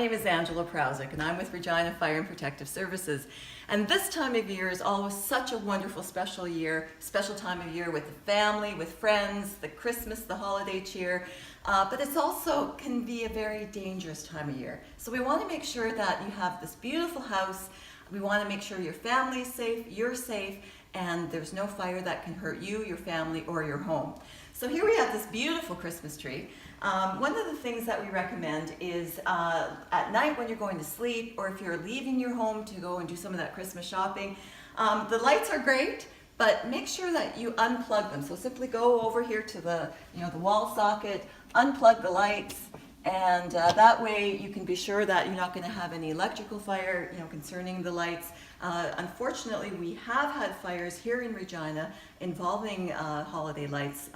name is Angela Prowsick and I'm with Regina Fire and Protective Services. And this time of year is always such a wonderful, special time of year with the family, with friends, the Christmas, the holiday cheer. But it's also can be a very dangerous time of year. So we want to make sure that you have this beautiful house. We want to make sure your family is safe, you're safe, and there's no fire that can hurt you, your family, or your home. So here we have this beautiful Christmas tree. One of the things that we recommend is at night when you're going to sleep, or if you're leaving your home to go and do some of that Christmas shopping, the lights are great, but make sure that you unplug them. So simply go over here to the wall socket, unplug the lights, and that way you can be sure that you're not going to have any electrical fire, concerning the lights. Unfortunately, we have had fires here in Regina involving holiday lights.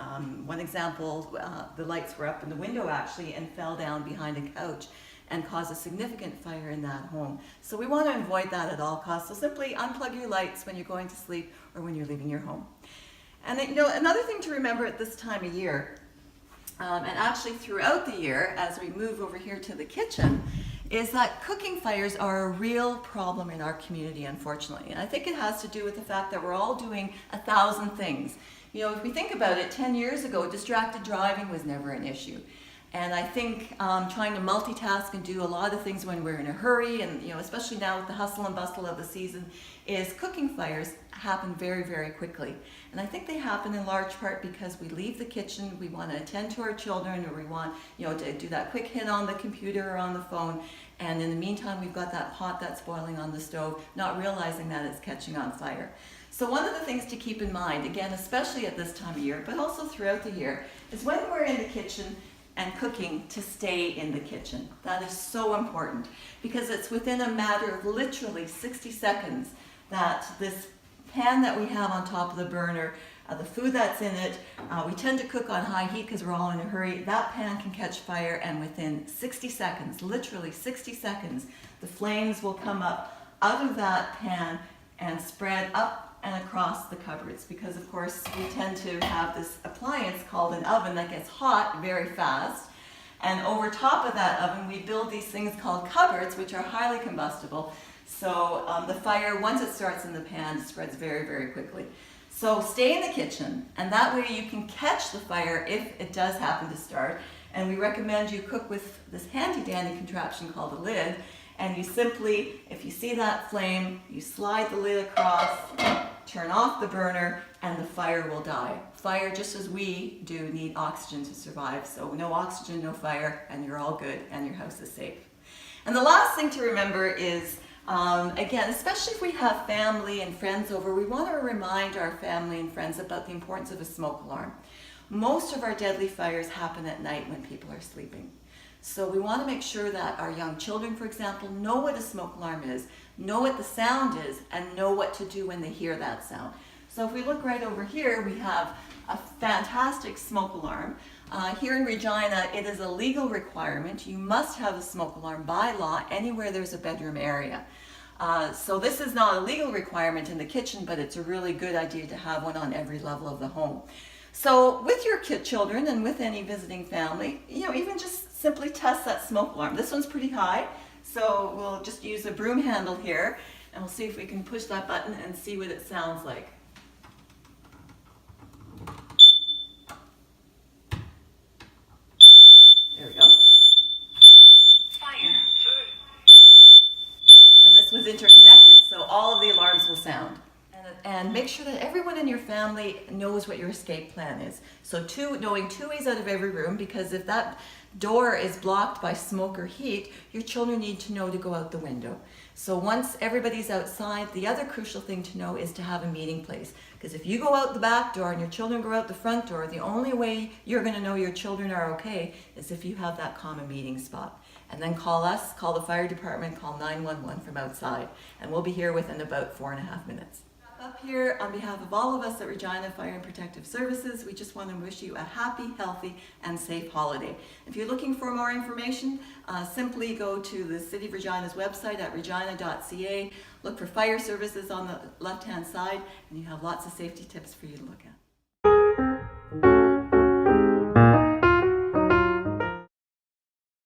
One example, the lights were up in the window actually and fell down behind a couch and caused a significant fire in that home. So we want to avoid that at all costs. So simply unplug your lights when you're going to sleep or when you're leaving your home. And another thing to remember at this time of year, and actually throughout the year as we move over here to the kitchen, is that cooking fires are a real problem in our community, unfortunately. And I think it has to do with the fact that we're all doing 1,000 things. If we think about it, 10 years ago, distracted driving was never an issue. And I think trying to multitask and do a lot of things when we're in a hurry, and especially now with the hustle and bustle of the season, is cooking fires happen very, very quickly. And I think they happen in large part because we leave the kitchen, we want to attend to our children, or we want to do that quick hit on the computer or on the phone, and in the meantime we've got that pot that's boiling on the stove, not realizing that it's catching on fire. So one of the things to keep in mind, again, especially at this time of year, but also throughout the year, is when we're in the kitchen and cooking, to stay in the kitchen. That is so important because it's within a matter of literally 60 seconds that this pan that we have on top of the burner, the food that's in it, we tend to cook on high heat because we're all in a hurry. That pan can catch fire, and within 60 seconds, literally 60 seconds, the flames will come up out of that pan and spread up and across the cupboards, because of course we tend to have this appliance called an oven that gets hot very fast, and over top of that oven we build these things called cupboards, which are highly combustible. So the fire, once it starts in the pan, spreads very, very quickly. So stay in the kitchen, and that way you can catch the fire if it does happen to start. And we recommend you cook with this handy dandy contraption called a lid. And you simply, if you see that flame, you slide the lid across, turn off the burner, and the fire will die. Fire, just as we do, need oxygen to survive. So no oxygen, no fire, and you're all good, and your house is safe. And the last thing to remember is, again, especially if we have family and friends over, we want to remind our family and friends about the importance of a smoke alarm. Most of our deadly fires happen at night when people are sleeping. So we want to make sure that our young children, for example, know what a smoke alarm is, know what the sound is, and know what to do when they hear that sound. So if we look right over here, we have a fantastic smoke alarm. Here in Regina, it is a legal requirement. You must have a smoke alarm by law anywhere there's a bedroom area. So this is not a legal requirement in the kitchen, but it's a really good idea to have one on every level of the home. So with your children and with any visiting family, even just simply test that smoke alarm. This one's pretty high, so we'll just use a broom handle here, and we'll see if we can push that button and see what it sounds like. There we go. Fire. And this was interconnected, so all of the alarms will sound. And make sure that everyone in your family knows what your escape plan is. So knowing 2 ways out of every room, because if that door is blocked by smoke or heat, your children need to know to go out the window. So once everybody's outside, the other crucial thing to know is to have a meeting place. Because if you go out the back door and your children go out the front door, the only way you're going to know your children are okay is if you have that common meeting spot. And then call us, call the fire department, call 911 from outside. And we'll be here within about 4.5 minutes. Up here, on behalf of all of us at Regina Fire and Protective Services, we just want to wish you a happy, healthy, and safe holiday. If you're looking for more information, simply go to the City of Regina's website at regina.ca, look for fire services on the left-hand side, and you have lots of safety tips for you to look at.